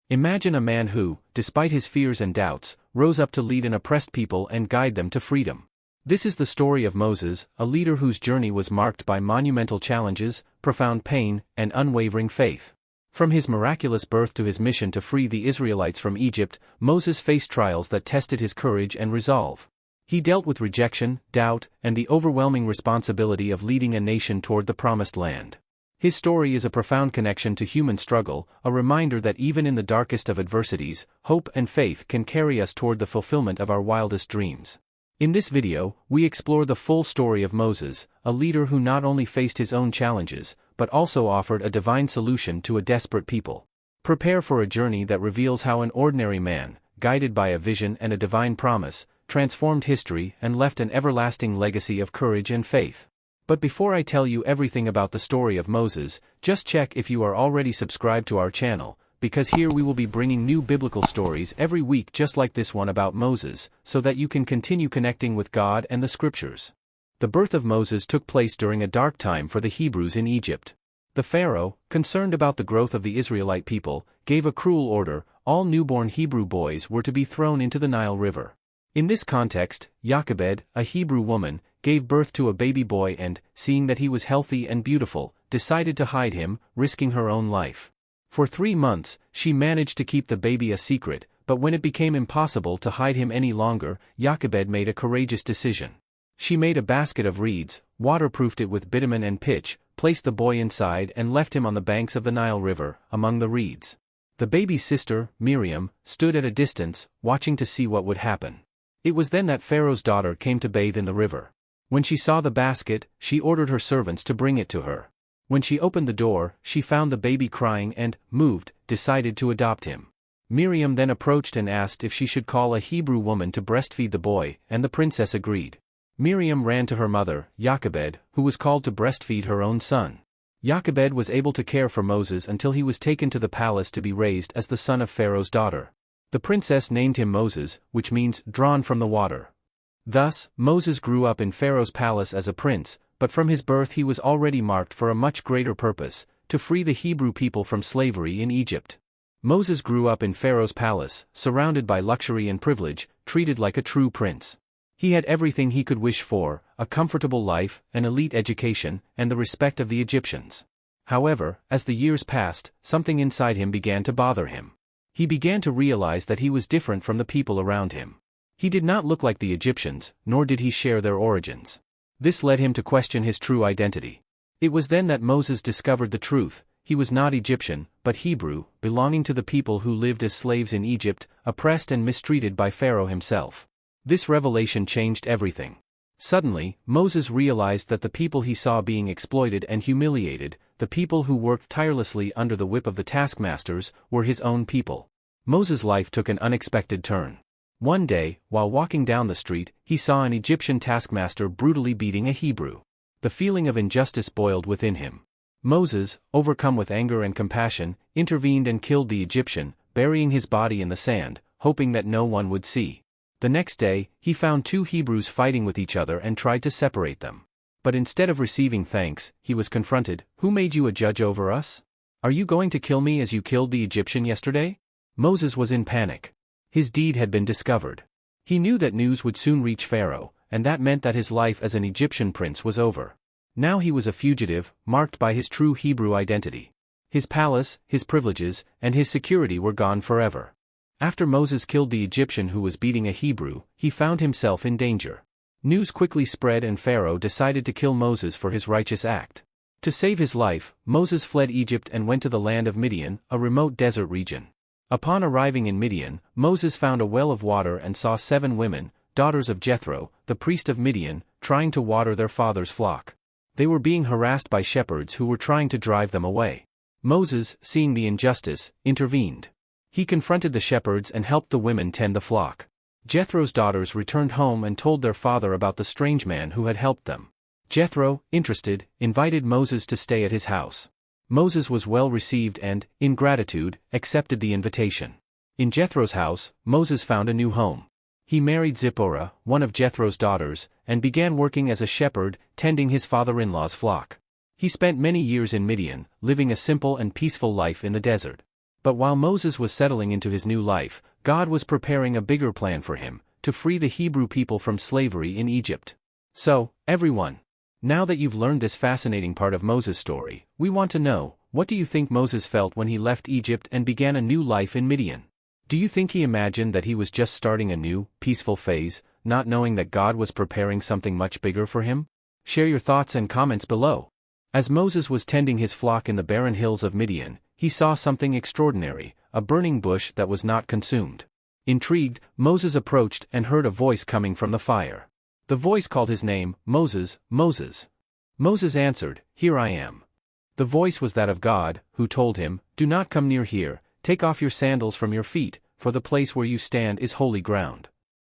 Imagine a man who, despite his fears and doubts, rose up to lead an oppressed people and guide them to freedom. This is the story of Moses, a leader whose journey was marked by monumental challenges, profound pain, and unwavering faith. From his miraculous birth to his mission to free the Israelites from Egypt, Moses faced trials that tested his courage and resolve. He dealt with rejection, doubt, and the overwhelming responsibility of leading a nation toward the promised land. His story is a profound connection to human struggle, a reminder that even in the darkest of adversities, hope and faith can carry us toward the fulfillment of our wildest dreams. In this video, we explore the full story of Moses, a leader who not only faced his own challenges, but also offered a divine solution to a desperate people. Prepare for a journey that reveals how an ordinary man, guided by a vision and a divine promise, transformed history and left an everlasting legacy of courage and faith. But before I tell you everything about the story of Moses, just check if you are already subscribed to our channel, because here we will be bringing new biblical stories every week just like this one about Moses, so that you can continue connecting with God and the scriptures. The birth of Moses took place during a dark time for the Hebrews in Egypt. The Pharaoh, concerned about the growth of the Israelite people, gave a cruel order: all newborn Hebrew boys were to be thrown into the Nile River. In this context, Jochebed, a Hebrew woman, gave birth to a baby boy and, seeing that he was healthy and beautiful, decided to hide him, risking her own life. For 3 months, she managed to keep the baby a secret, but when it became impossible to hide him any longer, Jochebed made a courageous decision. She made a basket of reeds, waterproofed it with bitumen and pitch, placed the boy inside and left him on the banks of the Nile River, among the reeds. The baby's sister, Miriam, stood at a distance, watching to see what would happen. It was then that Pharaoh's daughter came to bathe in the river. When she saw the basket, she ordered her servants to bring it to her. When she opened the door, she found the baby crying and, moved, decided to adopt him. Miriam then approached and asked if she should call a Hebrew woman to breastfeed the boy, and the princess agreed. Miriam ran to her mother, Jochebed, who was called to breastfeed her own son. Jochebed was able to care for Moses until he was taken to the palace to be raised as the son of Pharaoh's daughter. The princess named him Moses, which means drawn from the water. Thus, Moses grew up in Pharaoh's palace as a prince, but from his birth he was already marked for a much greater purpose: to free the Hebrew people from slavery in Egypt. Moses grew up in Pharaoh's palace, surrounded by luxury and privilege, treated like a true prince. He had everything he could wish for: a comfortable life, an elite education, and the respect of the Egyptians. However, as the years passed, something inside him began to bother him. He began to realize that he was different from the people around him. He did not look like the Egyptians, nor did he share their origins. This led him to question his true identity. It was then that Moses discovered the truth: he was not Egyptian, but Hebrew, belonging to the people who lived as slaves in Egypt, oppressed and mistreated by Pharaoh himself. This revelation changed everything. Suddenly, Moses realized that the people he saw being exploited and humiliated, the people who worked tirelessly under the whip of the taskmasters, were his own people. Moses' life took an unexpected turn. One day, while walking down the street, he saw an Egyptian taskmaster brutally beating a Hebrew. The feeling of injustice boiled within him. Moses, overcome with anger and compassion, intervened and killed the Egyptian, burying his body in the sand, hoping that no one would see. The next day, he found 2 Hebrews fighting with each other and tried to separate them. But instead of receiving thanks, he was confronted: "Who made you a judge over us? Are you going to kill me as you killed the Egyptian yesterday?" Moses was in panic. His deed had been discovered. He knew that news would soon reach Pharaoh, and that meant that his life as an Egyptian prince was over. Now he was a fugitive, marked by his true Hebrew identity. His palace, his privileges, and his security were gone forever. After Moses killed the Egyptian who was beating a Hebrew, he found himself in danger. News quickly spread and Pharaoh decided to kill Moses for his righteous act. To save his life, Moses fled Egypt and went to the land of Midian, a remote desert region. Upon arriving in Midian, Moses found a well of water and saw 7 women, daughters of Jethro, the priest of Midian, trying to water their father's flock. They were being harassed by shepherds who were trying to drive them away. Moses, seeing the injustice, intervened. He confronted the shepherds and helped the women tend the flock. Jethro's daughters returned home and told their father about the strange man who had helped them. Jethro, interested, invited Moses to stay at his house. Moses was well received and, in gratitude, accepted the invitation. In Jethro's house, Moses found a new home. He married Zipporah, one of Jethro's daughters, and began working as a shepherd, tending his father-in-law's flock. He spent many years in Midian, living a simple and peaceful life in the desert. But while Moses was settling into his new life, God was preparing a bigger plan for him, to free the Hebrew people from slavery in Egypt. So, everyone, now that you've learned this fascinating part of Moses' story, we want to know, what do you think Moses felt when he left Egypt and began a new life in Midian? Do you think he imagined that he was just starting a new, peaceful phase, not knowing that God was preparing something much bigger for him? Share your thoughts and comments below. As Moses was tending his flock in the barren hills of Midian, he saw something extraordinary, a burning bush that was not consumed. Intrigued, Moses approached and heard a voice coming from the fire. The voice called his name, Moses, Moses. Moses answered, "Here I am." The voice was that of God, who told him, "Do not come near here, take off your sandals from your feet, for the place where you stand is holy ground."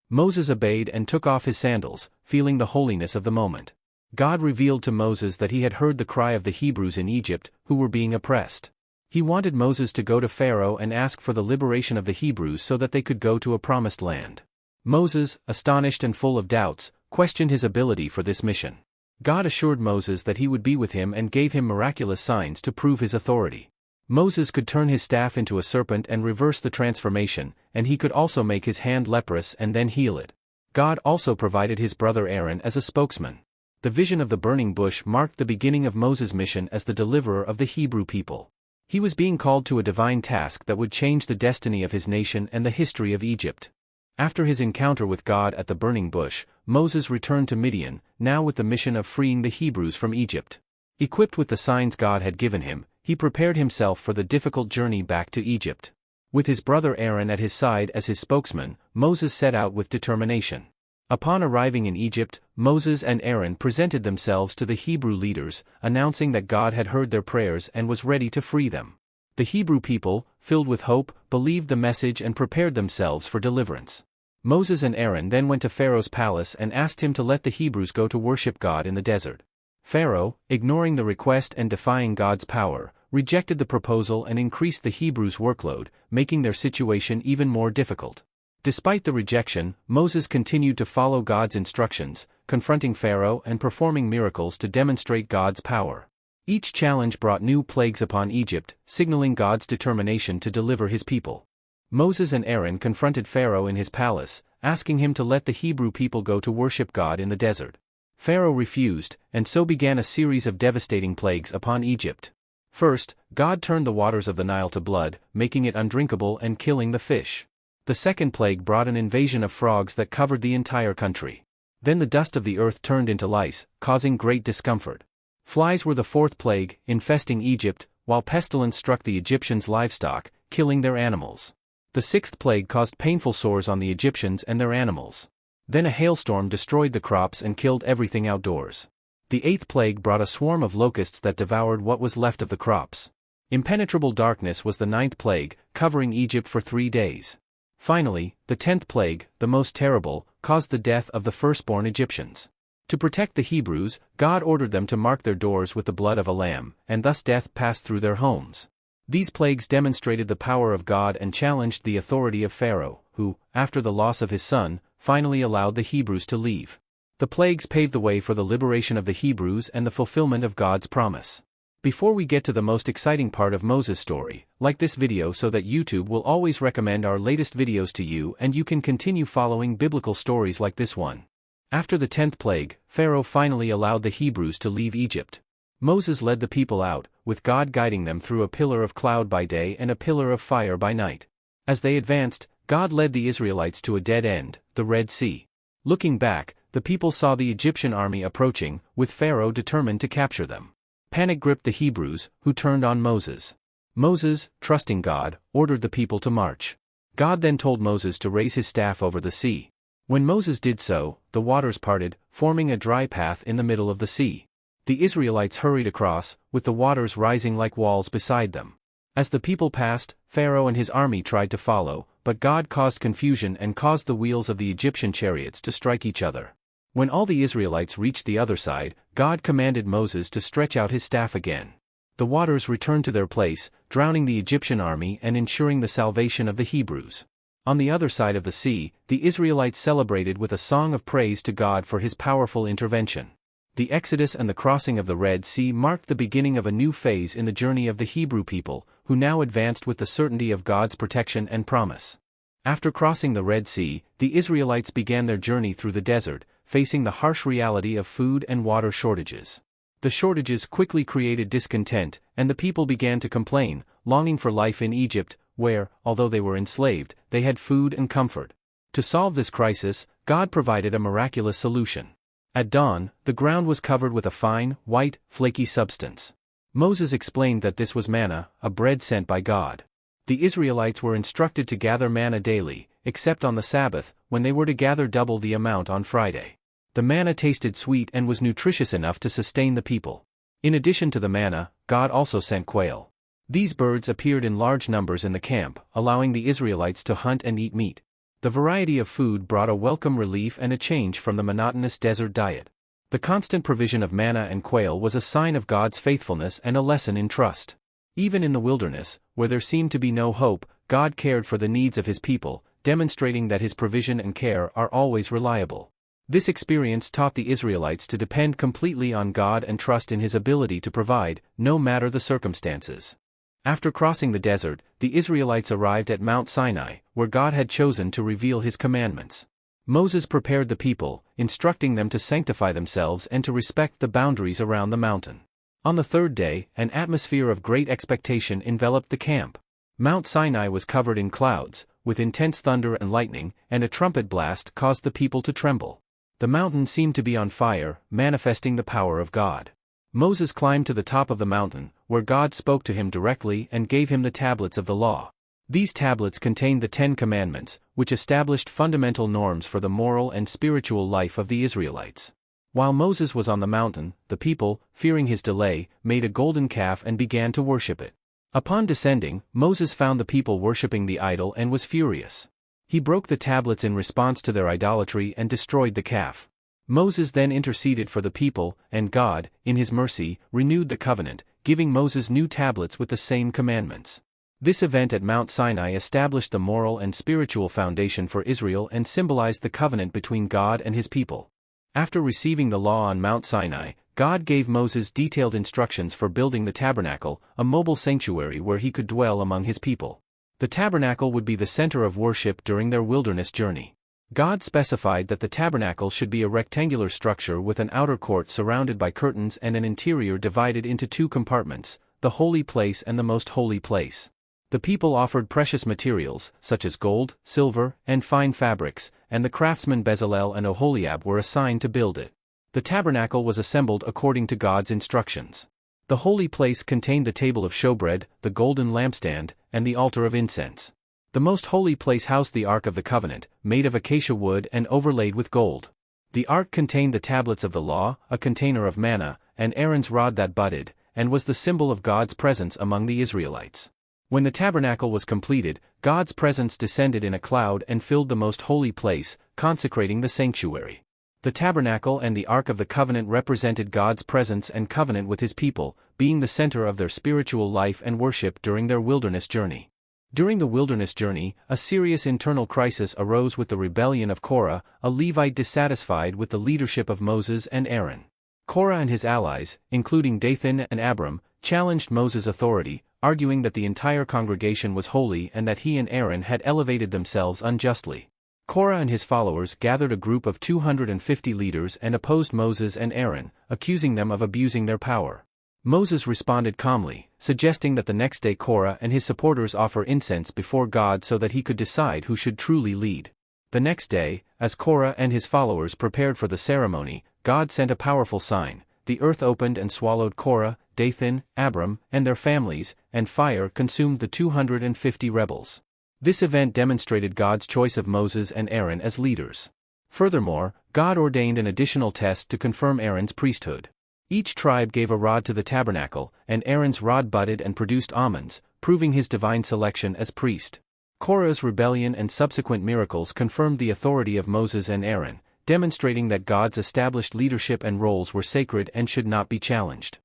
Moses obeyed and took off his sandals, feeling the holiness of the moment. God revealed to Moses that he had heard the cry of the Hebrews in Egypt, who were being oppressed. He wanted Moses to go to Pharaoh and ask for the liberation of the Hebrews so that they could go to a promised land. Moses, astonished and full of doubts, questioned his ability for this mission. God assured Moses that he would be with him and gave him miraculous signs to prove his authority. Moses could turn his staff into a serpent and reverse the transformation, and he could also make his hand leprous and then heal it. God also provided his brother Aaron as a spokesman. The vision of the burning bush marked the beginning of Moses' mission as the deliverer of the Hebrew people. He was being called to a divine task that would change the destiny of his nation and the history of Egypt. After his encounter with God at the burning bush, Moses returned to Midian, now with the mission of freeing the Hebrews from Egypt. Equipped with the signs God had given him, he prepared himself for the difficult journey back to Egypt. With his brother Aaron at his side as his spokesman, Moses set out with determination. Upon arriving in Egypt, Moses and Aaron presented themselves to the Hebrew leaders, announcing that God had heard their prayers and was ready to free them. The Hebrew people, filled with hope, believed the message and prepared themselves for deliverance. Moses and Aaron then went to Pharaoh's palace and asked him to let the Hebrews go to worship God in the desert. Pharaoh, ignoring the request and defying God's power, rejected the proposal and increased the Hebrews' workload, making their situation even more difficult. Despite the rejection, Moses continued to follow God's instructions, confronting Pharaoh and performing miracles to demonstrate God's power. Each challenge brought new plagues upon Egypt, signaling God's determination to deliver his people. Moses and Aaron confronted Pharaoh in his palace, asking him to let the Hebrew people go to worship God in the desert. Pharaoh refused, and so began a series of devastating plagues upon Egypt. First, God turned the waters of the Nile to blood, making it undrinkable and killing the fish. The second plague brought an invasion of frogs that covered the entire country. Then the dust of the earth turned into lice, causing great discomfort. Flies were the fourth plague, infesting Egypt, while pestilence struck the Egyptians' livestock, killing their animals. The sixth plague caused painful sores on the Egyptians and their animals. Then a hailstorm destroyed the crops and killed everything outdoors. The eighth plague brought a swarm of locusts that devoured what was left of the crops. Impenetrable darkness was the ninth plague, covering Egypt for 3 days. Finally, the 10th plague, the most terrible, caused the death of the firstborn Egyptians. To protect the Hebrews, God ordered them to mark their doors with the blood of a lamb, and thus death passed through their homes. These plagues demonstrated the power of God and challenged the authority of Pharaoh, who, after the loss of his son, finally allowed the Hebrews to leave. The plagues paved the way for the liberation of the Hebrews and the fulfillment of God's promise. Before we get to the most exciting part of Moses' story, like this video so that YouTube will always recommend our latest videos to you and you can continue following biblical stories like this one. After the 10th plague, Pharaoh finally allowed the Hebrews to leave Egypt. Moses led the people out, with God guiding them through a pillar of cloud by day and a pillar of fire by night. As they advanced, God led the Israelites to a dead end, the Red Sea. Looking back, the people saw the Egyptian army approaching, with Pharaoh determined to capture them. Panic gripped the Hebrews, who turned on Moses. Moses, trusting God, ordered the people to march. God then told Moses to raise his staff over the sea. When Moses did so, the waters parted, forming a dry path in the middle of the sea. The Israelites hurried across, with the waters rising like walls beside them. As the people passed, Pharaoh and his army tried to follow, but God caused confusion and caused the wheels of the Egyptian chariots to strike each other. When all the Israelites reached the other side, God commanded Moses to stretch out his staff again. The waters returned to their place, drowning the Egyptian army and ensuring the salvation of the Hebrews. On the other side of the sea, the Israelites celebrated with a song of praise to God for his powerful intervention. The Exodus and the crossing of the Red Sea marked the beginning of a new phase in the journey of the Hebrew people, who now advanced with the certainty of God's protection and promise. After crossing the Red Sea, the Israelites began their journey through the desert, facing the harsh reality of food and water shortages. The shortages quickly created discontent, and the people began to complain, longing for life in Egypt, where, although they were enslaved, they had food and comfort. To solve this crisis, God provided a miraculous solution. At dawn, the ground was covered with a fine, white, flaky substance. Moses explained that this was manna, a bread sent by God. The Israelites were instructed to gather manna daily, except on the Sabbath, when they were to gather double the amount on Friday. The manna tasted sweet and was nutritious enough to sustain the people. In addition to the manna, God also sent quail. These birds appeared in large numbers in the camp, allowing the Israelites to hunt and eat meat. The variety of food brought a welcome relief and a change from the monotonous desert diet. The constant provision of manna and quail was a sign of God's faithfulness and a lesson in trust. Even in the wilderness, where there seemed to be no hope, God cared for the needs of his people, demonstrating that his provision and care are always reliable. This experience taught the Israelites to depend completely on God and trust in his ability to provide, no matter the circumstances. After crossing the desert, the Israelites arrived at Mount Sinai, where God had chosen to reveal his commandments. Moses prepared the people, instructing them to sanctify themselves and to respect the boundaries around the mountain. On the third day, an atmosphere of great expectation enveloped the camp. Mount Sinai was covered in clouds, with intense thunder and lightning, and a trumpet blast caused the people to tremble. The mountain seemed to be on fire, manifesting the power of God. Moses climbed to the top of the mountain, where God spoke to him directly and gave him the tablets of the law. These tablets contained the 10 Commandments, which established fundamental norms for the moral and spiritual life of the Israelites. While Moses was on the mountain, the people, fearing his delay, made a golden calf and began to worship it. Upon descending, Moses found the people worshiping the idol and was furious. He broke the tablets in response to their idolatry and destroyed the calf. Moses then interceded for the people, and God, in his mercy, renewed the covenant, giving Moses new tablets with the same commandments. This event at Mount Sinai established the moral and spiritual foundation for Israel and symbolized the covenant between God and his people. After receiving the law on Mount Sinai, God gave Moses detailed instructions for building the tabernacle, a mobile sanctuary where he could dwell among his people. The tabernacle would be the center of worship during their wilderness journey. God specified that the tabernacle should be a rectangular structure with an outer court surrounded by curtains and an interior divided into 2 compartments, the holy place and the most holy place. The people offered precious materials, such as gold, silver, and fine fabrics, and the craftsmen Bezalel and Oholiab were assigned to build it. The tabernacle was assembled according to God's instructions. The holy place contained the table of showbread, the golden lampstand, and the altar of incense. The most holy place housed the Ark of the Covenant, made of acacia wood and overlaid with gold. The Ark contained the tablets of the law, a container of manna, and Aaron's rod that budded, and was the symbol of God's presence among the Israelites. When the tabernacle was completed, God's presence descended in a cloud and filled the most holy place, consecrating the sanctuary. The tabernacle and the Ark of the Covenant represented God's presence and covenant with his people, being the center of their spiritual life and worship during their wilderness journey. During the wilderness journey, a serious internal crisis arose with the rebellion of Korah, a Levite dissatisfied with the leadership of Moses and Aaron. Korah and his allies, including Dathan and Abiram, challenged Moses' authority, arguing that the entire congregation was holy and that he and Aaron had elevated themselves unjustly. Korah and his followers gathered a group of 250 leaders and opposed Moses and Aaron, accusing them of abusing their power. Moses responded calmly, suggesting that the next day Korah and his supporters offer incense before God so that he could decide who should truly lead. The next day, as Korah and his followers prepared for the ceremony, God sent a powerful sign. The earth opened and swallowed Korah, Dathan, Abiram, and their families, and fire consumed the 250 rebels. This event demonstrated God's choice of Moses and Aaron as leaders. Furthermore, God ordained an additional test to confirm Aaron's priesthood. Each tribe gave a rod to the tabernacle, and Aaron's rod budded and produced almonds, proving his divine selection as priest. Korah's rebellion and subsequent miracles confirmed the authority of Moses and Aaron, demonstrating that God's established leadership and roles were sacred and should not be challenged.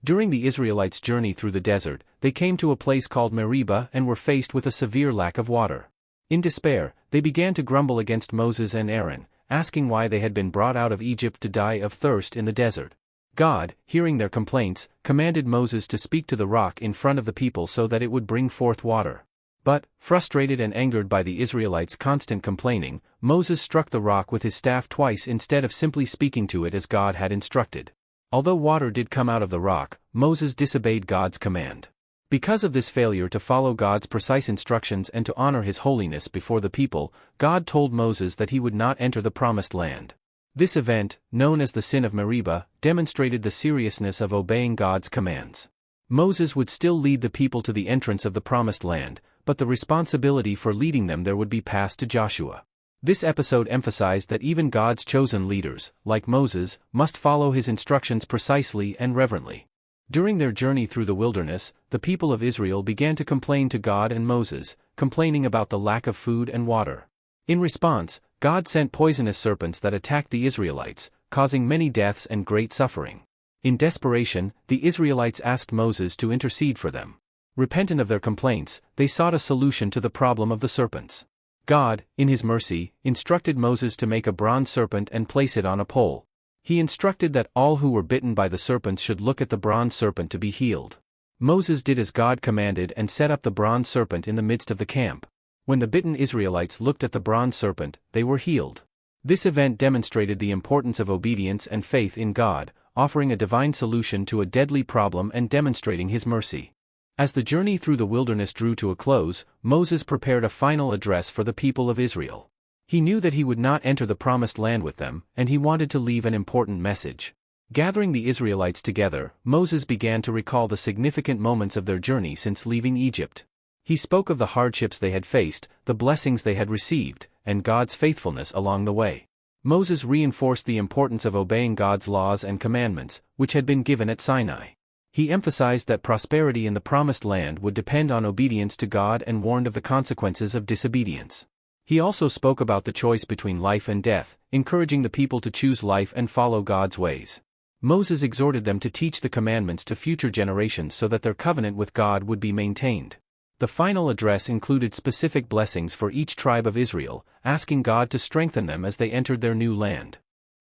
During the Israelites' journey through the desert, they came to a place called Meribah and were faced with a severe lack of water. In despair, they began to grumble against Moses and Aaron, asking why they had been brought out of Egypt to die of thirst in the desert. God, hearing their complaints, commanded Moses to speak to the rock in front of the people so that it would bring forth water. But, frustrated and angered by the Israelites' constant complaining, Moses struck the rock with his staff twice instead of simply speaking to it as God had instructed. Although water did come out of the rock, Moses disobeyed God's command. Because of this failure to follow God's precise instructions and to honor his holiness before the people, God told Moses that he would not enter the promised land. This event, known as the sin of Meribah, demonstrated the seriousness of obeying God's commands. Moses would still lead the people to the entrance of the promised land, but the responsibility for leading them there would be passed to Joshua. This episode emphasized that even God's chosen leaders, like Moses, must follow his instructions precisely and reverently. During their journey through the wilderness, the people of Israel began to complain to God and Moses, complaining about the lack of food and water. In response, God sent poisonous serpents that attacked the Israelites, causing many deaths and great suffering. In desperation, the Israelites asked Moses to intercede for them. Repentant of their complaints, they sought a solution to the problem of the serpents. God, in his mercy, instructed Moses to make a bronze serpent and place it on a pole. He instructed that all who were bitten by the serpents should look at the bronze serpent to be healed. Moses did as God commanded and set up the bronze serpent in the midst of the camp. When the bitten Israelites looked at the bronze serpent, they were healed. This event demonstrated the importance of obedience and faith in God, offering a divine solution to a deadly problem and demonstrating his mercy. As the journey through the wilderness drew to a close, Moses prepared a final address for the people of Israel. He knew that he would not enter the promised land with them, and he wanted to leave an important message. Gathering the Israelites together, Moses began to recall the significant moments of their journey since leaving Egypt. He spoke of the hardships they had faced, the blessings they had received, and God's faithfulness along the way. Moses reinforced the importance of obeying God's laws and commandments, which had been given at Sinai. He emphasized that prosperity in the promised land would depend on obedience to God and warned of the consequences of disobedience. He also spoke about the choice between life and death, encouraging the people to choose life and follow God's ways. Moses exhorted them to teach the commandments to future generations so that their covenant with God would be maintained. The final address included specific blessings for each tribe of Israel, asking God to strengthen them as they entered their new land.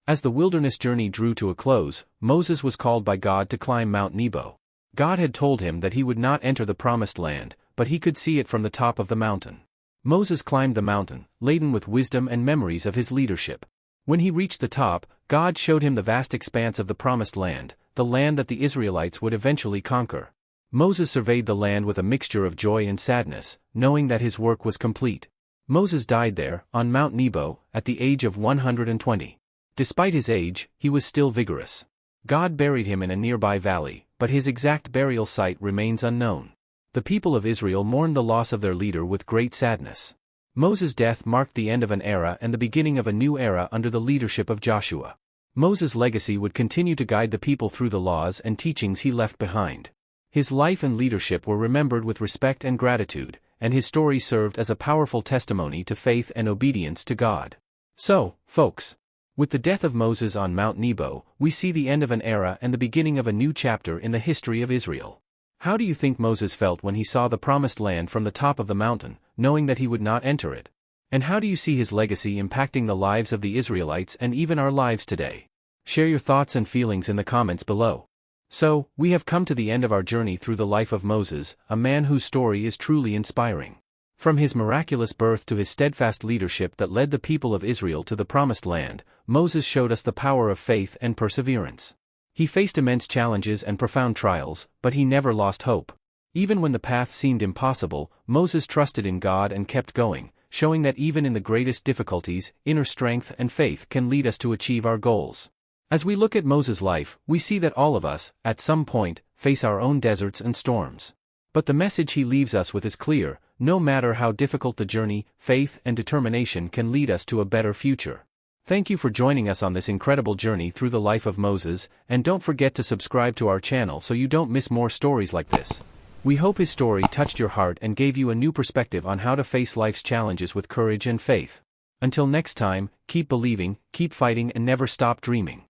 As the wilderness journey drew to a close, Moses was called by God to climb Mount Nebo. God had told him that he would not enter the promised land, but he could see it from the top of the mountain. Moses climbed the mountain, laden with wisdom and memories of his leadership. When he reached the top, God showed him the vast expanse of the promised land, the land that the Israelites would eventually conquer. Moses surveyed the land with a mixture of joy and sadness, knowing that his work was complete. Moses died there, on Mount Nebo, at the age of 120. Despite his age, he was still vigorous. God buried him in a nearby valley, but his exact burial site remains unknown. The people of Israel mourned the loss of their leader with great sadness. Moses' death marked the end of an era and the beginning of a new era under the leadership of Joshua. Moses' legacy would continue to guide the people through the laws and teachings he left behind. His life and leadership were remembered with respect and gratitude, and his story served as a powerful testimony to faith and obedience to God. So, folks, with the death of Moses on Mount Nebo, we see the end of an era and the beginning of a new chapter in the history of Israel. How do you think Moses felt when he saw the promised land from the top of the mountain, knowing that he would not enter it? And how do you see his legacy impacting the lives of the Israelites and even our lives today? Share your thoughts and feelings in the comments below. So, we have come to the end of our journey through the life of Moses, a man whose story is truly inspiring. From his miraculous birth to his steadfast leadership that led the people of Israel to the promised land, Moses showed us the power of faith and perseverance. He faced immense challenges and profound trials, but he never lost hope. Even when the path seemed impossible, Moses trusted in God and kept going, showing that even in the greatest difficulties, inner strength and faith can lead us to achieve our goals. As we look at Moses' life, we see that all of us, at some point, face our own deserts and storms. But the message he leaves us with is clear: no matter how difficult the journey, faith and determination can lead us to a better future. Thank you for joining us on this incredible journey through the life of Moses, and don't forget to subscribe to our channel so you don't miss more stories like this. We hope his story touched your heart and gave you a new perspective on how to face life's challenges with courage and faith. Until next time, keep believing, keep fighting, and never stop dreaming.